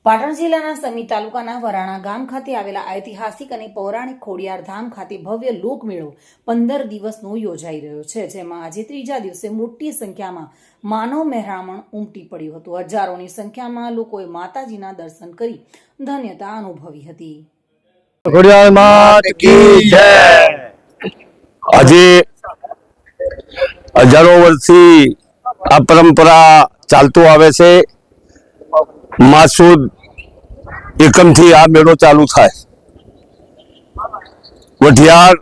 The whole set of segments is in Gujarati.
પાટણ જિલ્લાના સમી તાલુકાના વરાણા ગામ ખાતે આવેલા ઐતિહાસિક અને પૌરાણિક ખોડિયાર ધામ ખાતે ભવ્ય લોકમેળો 15 દિવસનો યોજાઈ રહ્યો છે, જેમાં આજે ત્રીજા દિવસે મોટી સંખ્યામાં માનવ મહેરામણ ઉમટી પડ્યું હતું। હજારોની સંખ્યામાં લોકોએ માતાજીના દર્શન કરી ધન્યતા અનુભવી હતી। ખોડિયાર માત કી જય। આજે હજારો વર્ષથી આ પરંપરા ચાલતું આવે છે। માસુદ એકમથી આ મેળો ચાલુ થાય। વઢિયાર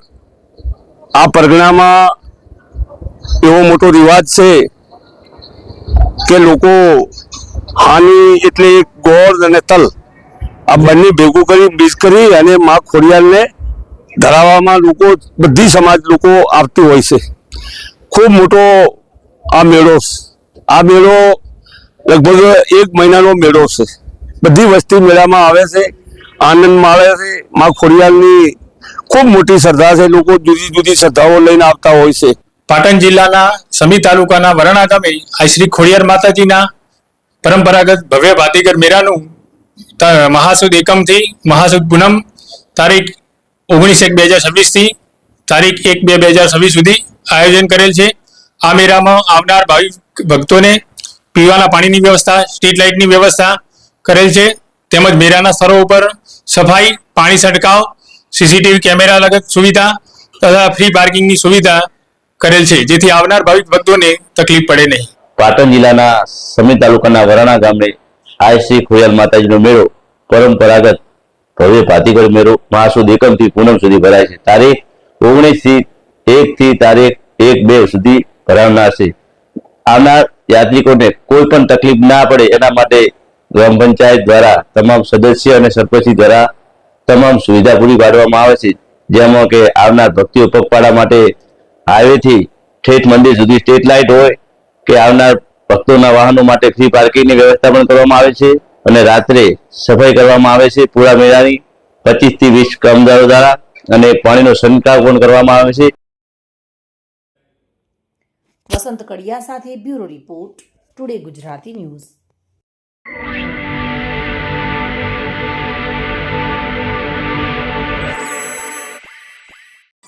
આ પરગણામાં એવો મોટો રિવાજ છે કે લોકો હાની એટલે એક ગોળ અને તલ આ બંને ભેગું કરી બીજ કરી અને માં ખોડિયારને ધરાવવામાં લોકો બધી સમાજ લોકો આવતી હોય છે। ખૂબ મોટો આ મેળો છે। આ મેળો લગભગ 1 મહિનાનો મેળો છે। બધી વસ્તી મેળામાં આવે છે, આનંદ માણે છે। માં ખોડિયારની ખૂબ મોટી શ્રદ્ધા છે। લોકો જુદી જુદી શ્રદ્ધાઓ લઈને આવતા હોય છે। પાટણ જિલ્લાના સમી તાલુકાના વરાણા ગામે આ શ્રી ખોડિયાર માતાજીના પરંપરાગત ભવ્ય ભાતીગર મેળાનું મહાસુદ એકમથી મહાસુદ પૂનમ તારીખ 19/1/2026 થી તારીખ 1/2/2026 સુધી આયોજન કરેલ છે। આ મેળામાં આવનાર ભાવિક ભક્તોને પીવાના પાણીની વ્યવસ્થા, સ્ટ્રીટ લાઇટની વ્યવસ્થા કરેલ છે, તેમજ મેળાના સ્થળો ઉપર સફાઈ, પાણી છંટકાવ, સીસીટીવી કેમેરા લગત સુવિધા તથા ફ્રી પાર્કિંગની સુવિધા કરેલ છે, જેથી આવનાર ભાવિક ભક્તોને તકલીફ પડે નહીં। પાટણ જિલ્લાના સમી તાલુકાના વરાણા ગામે આ શ્રી ખોડિયાર માતાજીનો મેળો પરંપરાગત ભવ્ય ભાતીગર મેળો મહાસુદ એકમથી પૂનમ સુધી ભરાય છે। તારીખ 19/1 થી તારીખ 1/2 સુધી ભરાનાર છે। આવનાર યાત્રિકોને કોઈ પણ તકલીફ ના પડે એના માટે ગ્રામ પંચાયત દ્વારા તમામ સદસ્ય અને સરપંચ દ્વારા તમામ સુવિધા પૂરી પાડવામાં આવે છે, જેમાં કે આવનાર ભક્તિઓ પગપાળા માટે હાઈવેથી ઠેઠ મંદિર સુધી સ્ટ્રીટ લાઇટ હોય કે આવનાર ભક્તોના વાહનો માટે ફ્રી પાર્કિંગની વ્યવસ્થા પણ કરવામાં આવે છે અને રાત્રે સફાઈ કરવામાં આવે છે પૂરા મેળાની 25 થી 20 કામદારો દ્વારા અને પાણીનો છંટકાવ પણ કરવામાં આવે છે। વસંત કડિયા સાથે bureau report, today Gujarati news.